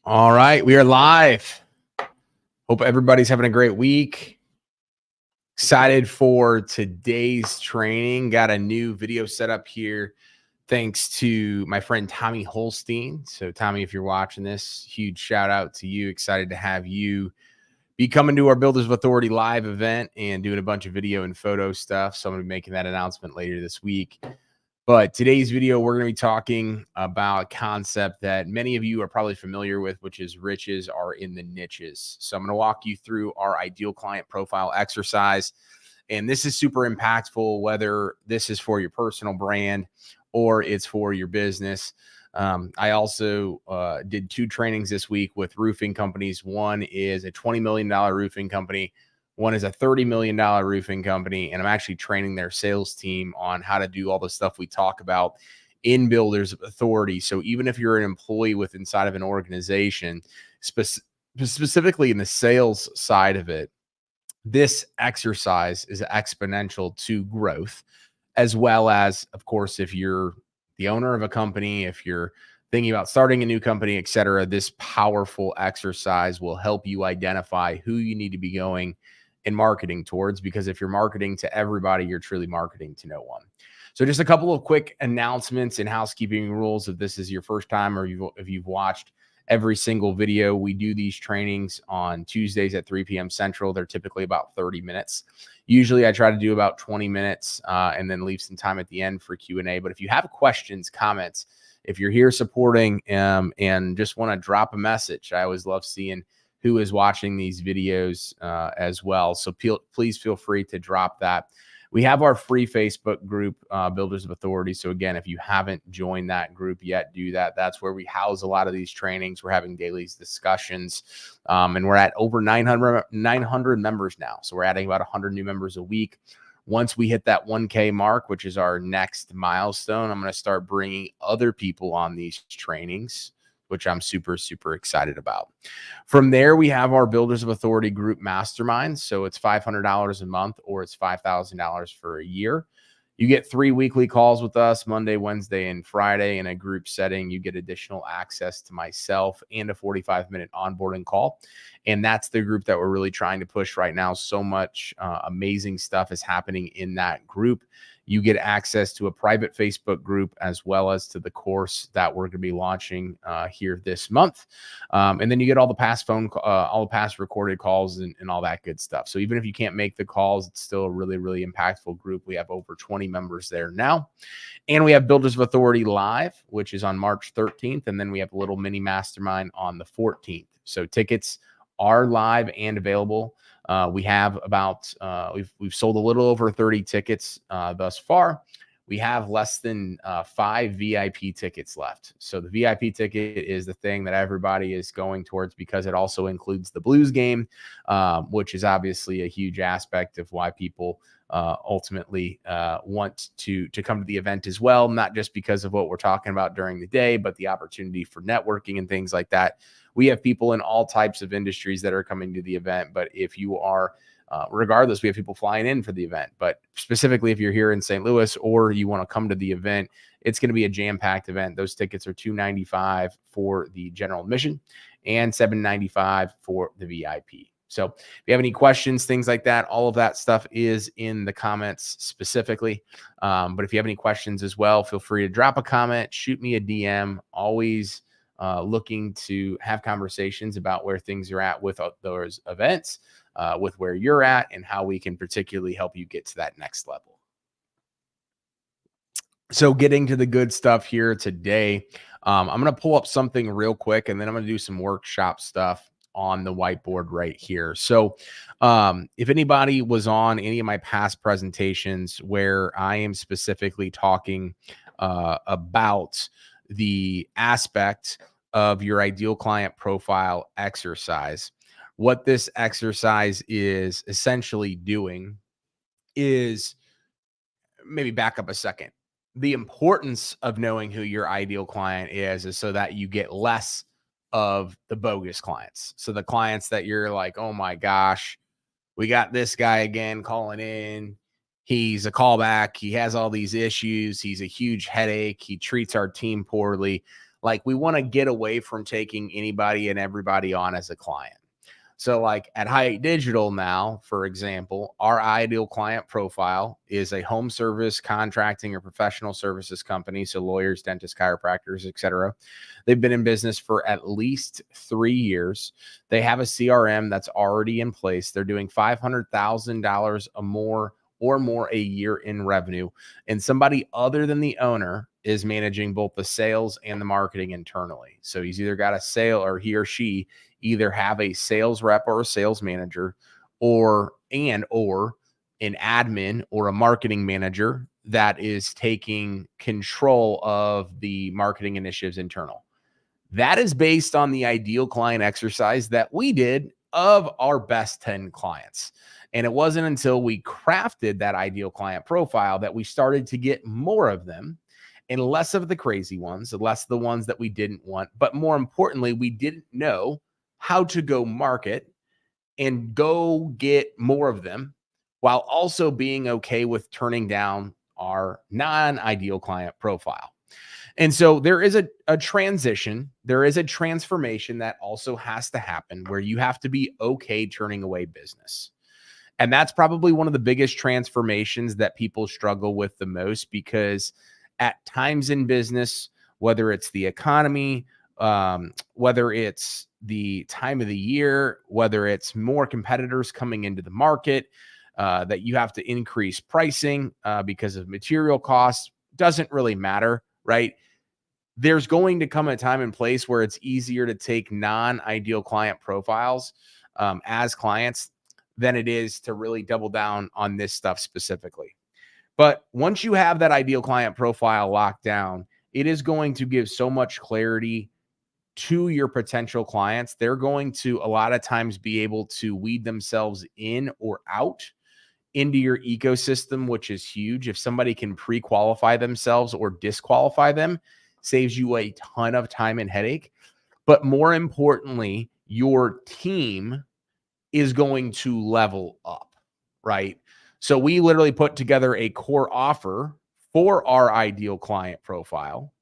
All right, we are live. Hope everybody's having a great week. Excited for today's training. Got a new video set up here thanks to my friend Tommy Holstein. So Tommy, if you're watching this, huge shout out to you. Excited to have you be coming to our Builders of Authority live event and doing a bunch of video and photo stuff. So I'm going to be making that announcement later this week. But today's video, we're going to be talking about a concept that many of you are probably familiar with, which is riches are in the niches. So I'm going to walk you through our ideal client profile exercise. And this is super impactful, whether this is for your personal brand or it's for your business. I also did 2 trainings this week with roofing companies. One is a $20 million roofing company. One is a $30 million roofing company, and I'm actually training their sales team on how to do all the stuff we talk about in Builders of Authority. So even if you're an employee with inside of an organization, specifically in the sales side of it, this exercise is exponential to growth, as well as, of course, if you're the owner of a company, if you're thinking about starting a new company, et cetera, this powerful exercise will help you identify who you need to be going and marketing towards, because if you're marketing to everybody, you're truly marketing to no one. So just a couple of quick announcements and housekeeping rules. If this is your first time or if you've watched every single video, we do these trainings on Tuesdays at 3 p.m. Central. They're typically about 30 minutes. Usually I try to do about 20 minutes and then leave some time at the end for Q&A. But if you have questions, comments, if you're here supporting and just want to drop a message, I always love seeing who is watching these videos as well. So please feel free to drop that. We have our free Facebook group, Builders of Authority. So again, if you haven't joined that group yet, do that. That's where we house a lot of these trainings. We're having daily discussions, and we're at over 900 members now. So we're adding about 100 new members a week. Once we hit that 1K mark, which is our next milestone, I'm going to start bringing other people on these trainings, which I'm super, super excited about. From there, we have our Builders of Authority group mastermind. So it's $500 a month or it's $5,000 for a year. You get 3 weekly calls with us, Monday, Wednesday, and Friday in a group setting. You get additional access to myself and a 45-minute onboarding call. And that's the group that we're really trying to push right now. So much amazing stuff is happening in that group. You get access to a private Facebook group as well as to the course that we're going to be launching here this month. And then you get all the past all the past recorded calls and all that good stuff. So even if you can't make the calls, it's still a really, really impactful group. We have over 20 members there now. And we have Builders of Authority Live, which is on March 13th. And then we have a little mini mastermind on the 14th. So tickets are live and available. We have about we've sold a little over 30 tickets thus far. We have less than 5 VIP tickets left. So the VIP ticket is the thing that everybody is going towards because it also includes the Blues game, which is obviously a huge aspect of why people ultimately want to come to the event as well, not just because of what we're talking about during the day, but the opportunity for networking and things like that. We have people in all types of industries that are coming to the event, but if you are regardless, we have people flying in for the event. But specifically, if you're here in St. Louis or you want to come to the event, it's going to be a jam-packed event. Those tickets are $295 for the general admission and $795 for the VIP. So if you have any questions, things like that, all of that stuff is in the comments specifically. But if you have any questions as well, feel free to drop a comment, shoot me a DM. Always looking to have conversations about where things are at with those events, with where you're at and how we can particularly help you get to that next level. So getting to the good stuff here today, I'm going to pull up something real quick and then I'm going to do some workshop stuff on the whiteboard right here. So if anybody was on any of my past presentations where I am specifically talking about the aspect of your ideal client profile exercise, what this exercise is essentially doing is, maybe back up a second. The importance of knowing who your ideal client is so that you get less of the bogus clients. So the clients that you're like, oh my gosh, we got this guy again calling in. He's a callback. He has all these issues. He's a huge headache. He treats our team poorly. Like we want to get away from taking anybody and everybody on as a client. So like at Hite Digital now, for example, our ideal client profile is a home service contracting or professional services company. So lawyers, dentists, chiropractors, etc. They've been in business for at least 3 years. They have a CRM that's already in place. They're doing $500,000 or more a year in revenue. And somebody other than the owner is managing both the sales and the marketing internally. So he's either got a sale, or he or she either have a sales rep or a sales manager, or an admin or a marketing manager that is taking control of the marketing initiatives internal. That is based on the ideal client exercise that we did of our best 10 clients. And it wasn't until we crafted that ideal client profile that we started to get more of them and less of the crazy ones, less of the ones that we didn't want. But more importantly, we didn't know how to go market and go get more of them while also being okay with turning down our non-ideal client profile. And so there is a transition, there is a transformation that also has to happen where you have to be okay turning away business. And that's probably one of the biggest transformations that people struggle with the most, because at times in business, whether it's the economy, whether it's the time of the year, whether it's more competitors coming into the market, that you have to increase pricing because of material costs, doesn't really matter, right? There's going to come a time and place where it's easier to take non-ideal client profiles as clients than it is to really double down on this stuff specifically. But once you have that ideal client profile locked down, it is going to give so much clarity to your potential clients. They're going to a lot of times be able to weed themselves in or out into your ecosystem, which is huge. If somebody can pre-qualify themselves or disqualify them, saves you a ton of time and headache. But more importantly, your team is going to level up, right? So we literally put together a core offer for our ideal client profile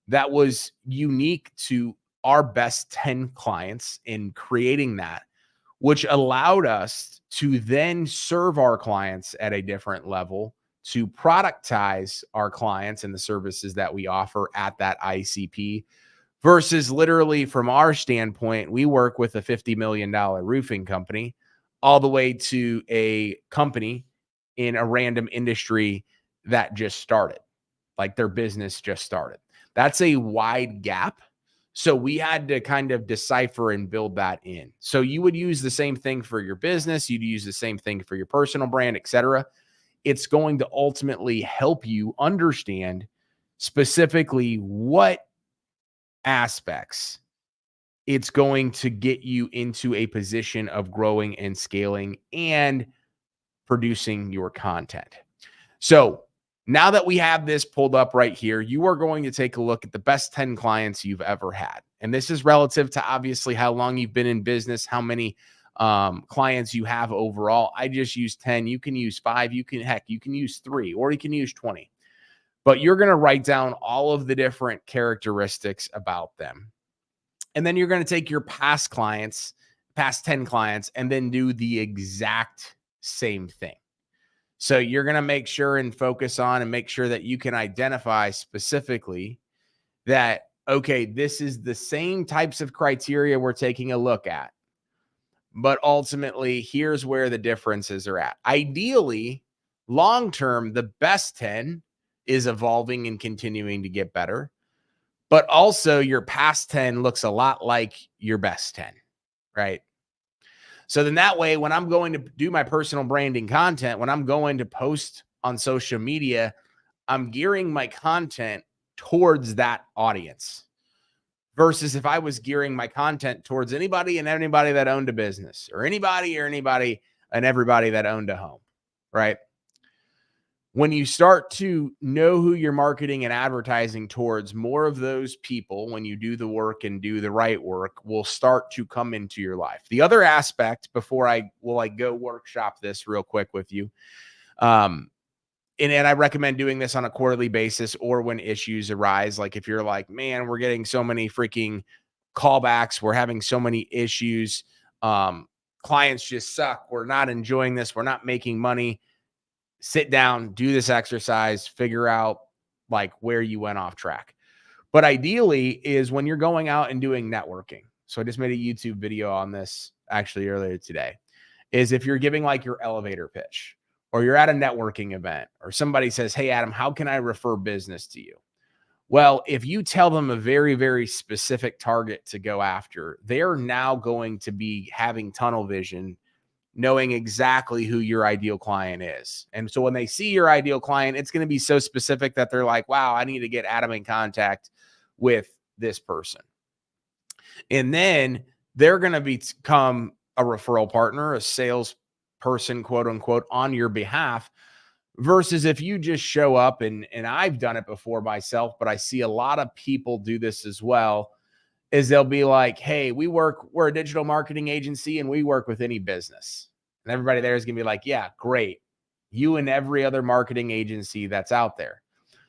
that was unique to our best 10 clients in creating that, which allowed us to then serve our clients at a different level, to productize our clients and the services that we offer at that ICP. Versus literally from our standpoint, we work with a $50 million roofing company all the way to a company in a random industry that just started, like their business just started. That's a wide gap. So we had to kind of decipher and build that in. So you would use the same thing for your business. You'd use the same thing for your personal brand, etc. It's going to ultimately help you understand specifically what aspects it's going to get you into a position of growing and scaling and producing your content. So now that we have this pulled up right here, you are going to take a look at the best 10 clients you've ever had. And this is relative to obviously how long you've been in business, how many clients you have overall. I just use 10. You can use 5. You can use 3, or you can use 20. But you're going to write down all of the different characteristics about them. And then you're going to take your past 10 clients, and then do the exact same thing. So you're going to make sure and focus on and make sure that you can identify specifically that, okay, this is the same types of criteria we're taking a look at, but ultimately here's where the differences are at. Ideally, long-term, the best 10 is evolving and continuing to get better, but also your past 10 looks a lot like your best 10, right? So then that way, when I'm going to do my personal branding content, when I'm going to post on social media, I'm gearing my content towards that audience. Versus if I was gearing my content towards anybody and anybody that owned a business, or anybody and everybody that owned a home, right? When you start to know who you're marketing and advertising towards, more of those people, when you do the work and do the right work, will start to come into your life. The other aspect, before I go workshop this real quick with you, and I recommend doing this on a quarterly basis or when issues arise. Like if you're like, man, we're getting so many freaking callbacks, we're having so many issues, clients just suck, we're not enjoying this, we're not making money. Sit down, do this exercise, figure out like where you went off track. But ideally is when you're going out and doing networking. So I just made a YouTube video on this actually earlier today. Is if you're giving like your elevator pitch or you're at a networking event or somebody says, "Hey Adam, how can I refer business to you?" Well, if you tell them a very, very specific target to go after, they're now going to be having tunnel vision, knowing exactly who your ideal client is. And so when they see your ideal client, it's going to be so specific that they're like, wow, I need to get Adam in contact with this person. And then they're going to become a referral partner, a sales person, quote unquote, on your behalf. Versus if you just show up, and I've done it before myself, but I see a lot of people do this as well, is they'll be like, hey, we're a digital marketing agency and we work with any business. And everybody there is going to be like, yeah, great. You and every other marketing agency that's out there.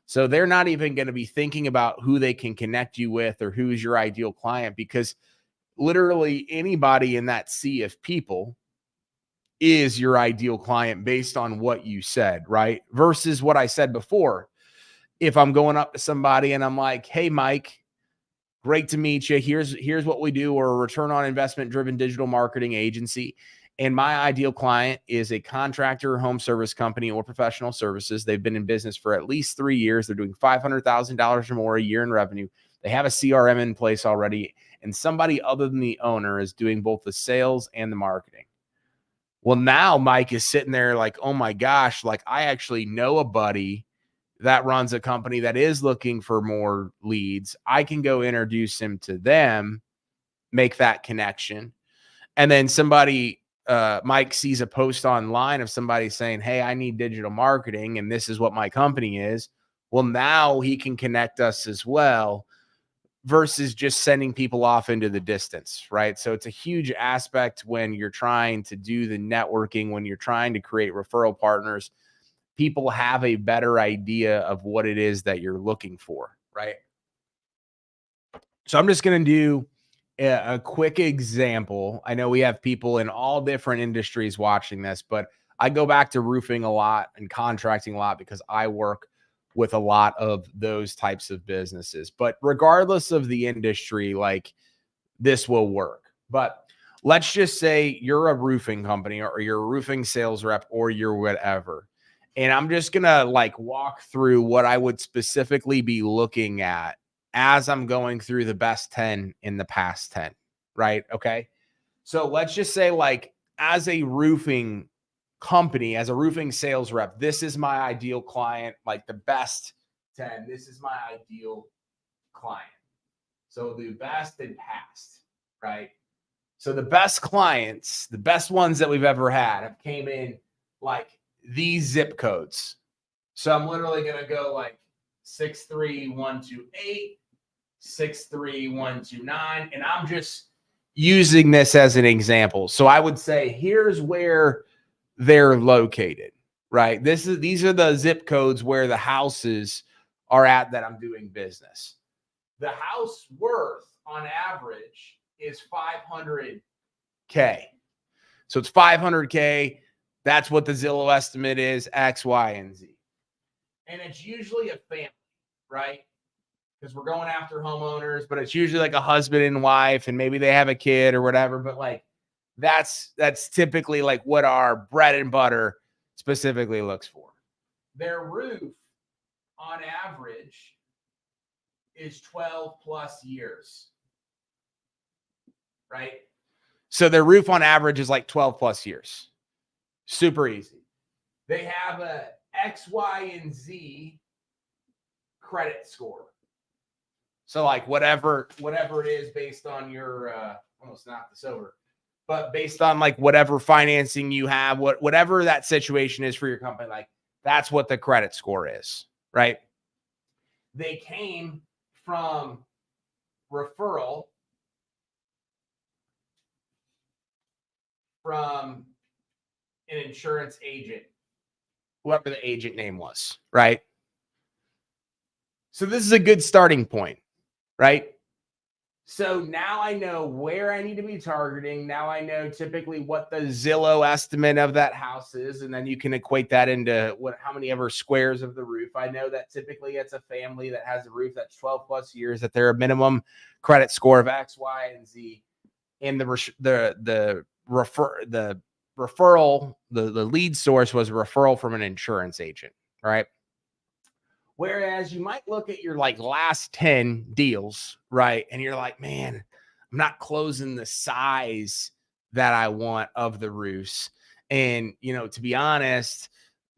So they're not even going to be thinking about who they can connect you with or who's your ideal client, because literally anybody in that sea of people is your ideal client based on what you said, right? Versus what I said before. If I'm going up to somebody and I'm like, hey, Mike, great to meet you. Here's what we do. We're a return on investment driven digital marketing agency. And my ideal client is a contractor, home service company, or professional services. They've been in business for at least 3 years. They're doing $500,000 or more a year in revenue. They have a CRM in place already. And somebody other than the owner is doing both the sales and the marketing. Well, now Mike is sitting there like, oh my gosh, like I actually know a buddy that runs a company that is looking for more leads. I can go introduce him to them, make that connection. And then Mike sees a post online of somebody saying, hey, I need digital marketing and this is what my company is. Well, now he can connect us as well versus just sending people off into the distance, right? So it's a huge aspect when you're trying to do the networking, when you're trying to create referral partners. People have a better idea of what it is that you're looking for, right? So I'm just going to do a quick example. I know we have people in all different industries watching this, but I go back to roofing a lot and contracting a lot because I work with a lot of those types of businesses. But regardless of the industry, like this will work. But let's just say you're a roofing company or you're a roofing sales rep or you're whatever. And I'm just going to like walk through what I would specifically be looking at as I'm going through the best 10 in the past 10, right? Okay. So let's just say like as a roofing company, as a roofing sales rep, this is my ideal client, like the best 10. This is my ideal client. So the best and past, right? So the best clients, the best ones that we've ever had have came in like these zip codes. So I'm literally going to go like 63128, 63129, and I'm just using this as an example. So I would say here's where they're located, right? These are the zip codes where the houses are at that I'm doing business. The house worth on average is $500K. So it's $500K. That's what the Zillow estimate is, X, Y, and Z. And it's usually a family, right? Because we're going after homeowners, but it's usually like a husband and wife, and maybe they have a kid or whatever. But like that's typically like what our bread and butter specifically looks for. Their roof on average is 12 plus years, right? So their roof on average is like 12 plus years. Super easy. They have a X, Y, and Z credit score. So like whatever it is based on your almost knocked this over, but based on like whatever financing you have, whatever that situation is for your company, like that's what the credit score is, right? They came from referral from an insurance agent. whoever the agent name was, right? So this is a good starting point, right? So now I know where I need to be targeting. Now I know typically what the Zillow estimate of that house is. And then you can equate that into how many ever squares of the roof. I know that typically it's a family that has a roof that's 12 plus years, that they're a minimum credit score of X, Y, and Z. And the referral, the lead source was a referral from an insurance agent, right? Whereas you might look at your like last 10 deals, right? And you're like, man, I'm not closing the size that I want of the roofs. And, to be honest,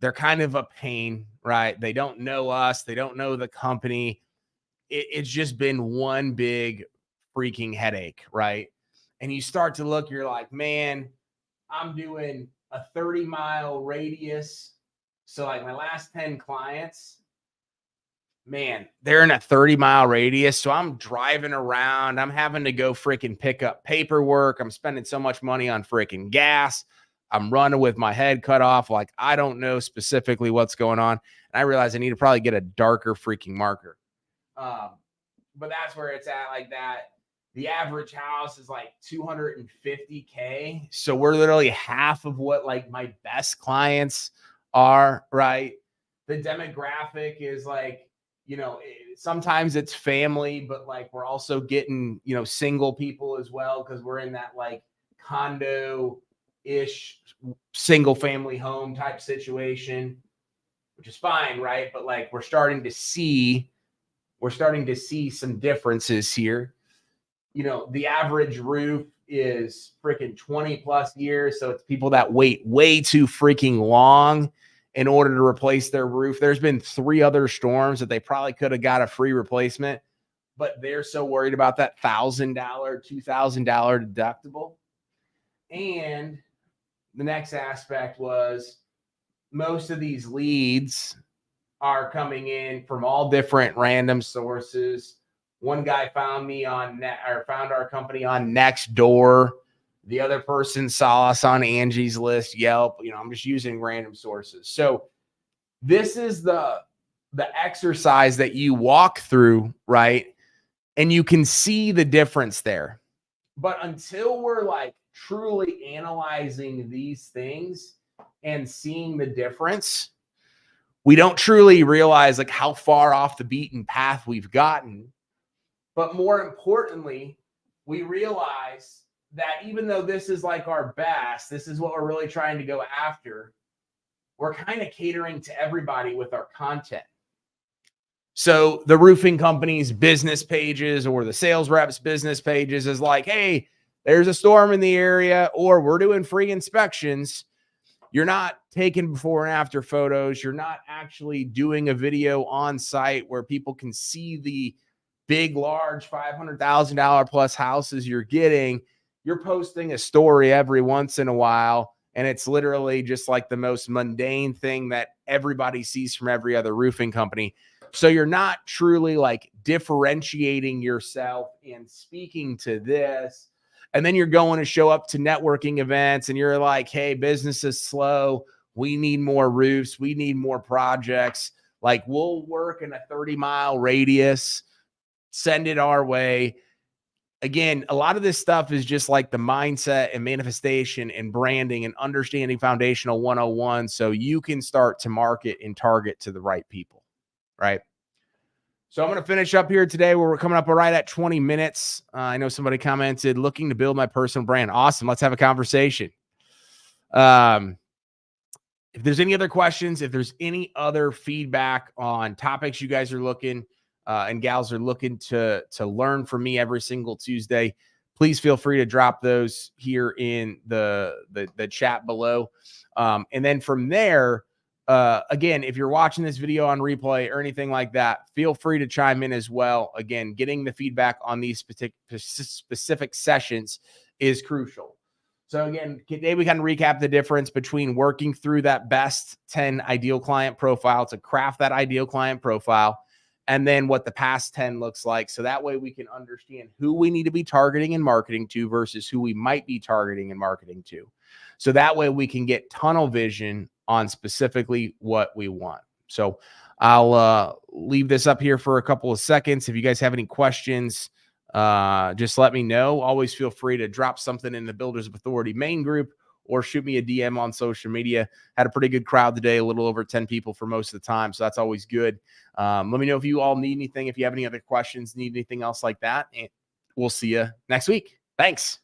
they're kind of a pain, right? They don't know us. They don't know the company. It's just been one big freaking headache, right? And you start to look, you're like, man, I'm doing a 30-mile radius. So like my last 10 clients, man, they're in a 30-mile radius. So I'm driving around. I'm having to go freaking pick up paperwork. I'm spending so much money on freaking gas. I'm running with my head cut off. Like, I don't know specifically what's going on. And I realize I need to probably get a darker freaking marker. But that's where it's at, like that. The average house is like $250K. So we're literally half of what like my best clients are, right? The demographic is like, sometimes it's family, but like we're also getting, single people as well, because we're in that like condo-ish single family home type situation, which is fine, right? But like we're starting to see some differences here. The average roof is freaking 20 plus years. So it's people that wait way too freaking long in order to replace their roof. There's been 3 other storms that they probably could have got a free replacement, but they're so worried about that $1,000, $2,000 deductible. And the next aspect was most of these leads are coming in from all different random sources. One guy found me found our company on Nextdoor. The other person saw us on Angie's List, Yelp. I'm just using random sources. So this is the exercise that you walk through, right? And you can see the difference there. But until we're like truly analyzing these things and seeing the difference, we don't truly realize like how far off the beaten path we've gotten. But more importantly, we realize that even though this is like our best, this is what we're really trying to go after, we're kind of catering to everybody with our content. So the roofing company's business pages or the sales reps' business pages is like, hey, there's a storm in the area, or we're doing free inspections. You're not taking before and after photos. You're not actually doing a video on site where people can see the big, large $500,000 plus houses you're getting. You're posting a story every once in a while, and it's literally just like the most mundane thing that everybody sees from every other roofing company. So you're not truly like differentiating yourself and speaking to this. And then you're going to show up to networking events and you're like, hey, business is slow. We need more roofs. We need more projects. Like, we'll work in a 30-mile radius. Send it our way. Again, a lot of this stuff is just like the mindset and manifestation and branding and understanding foundational 101. So you can start to market and target to the right people, right? So I'm going to finish up here today where we're coming up right at 20 minutes. I know somebody commented, looking to build my personal brand. Awesome. Let's have a conversation. If there's any other questions, if there's any other feedback on topics you guys are looking and gals are looking to learn from me every single Tuesday, please feel free to drop those here in the chat below. And then from there, again, if you're watching this video on replay or anything like that, feel free to chime in as well. Again, getting the feedback on these specific sessions is crucial. So again, today we kind of recap the difference between working through that best 10 ideal client profile to craft that ideal client profile, and then what the past 10 looks like. So that way we can understand who we need to be targeting and marketing to versus who we might be targeting and marketing to. So that way we can get tunnel vision on specifically what we want. So I'll leave this up here for a couple of seconds. If you guys have any questions, just let me know. Always feel free to drop something in the Builders of Authority main group or shoot me a DM on social media. Had a pretty good crowd today, a little over 10 people for most of the time. So that's always good. Let me know if you all need anything, if you have any other questions, need anything else like that. And we'll see you next week. Thanks.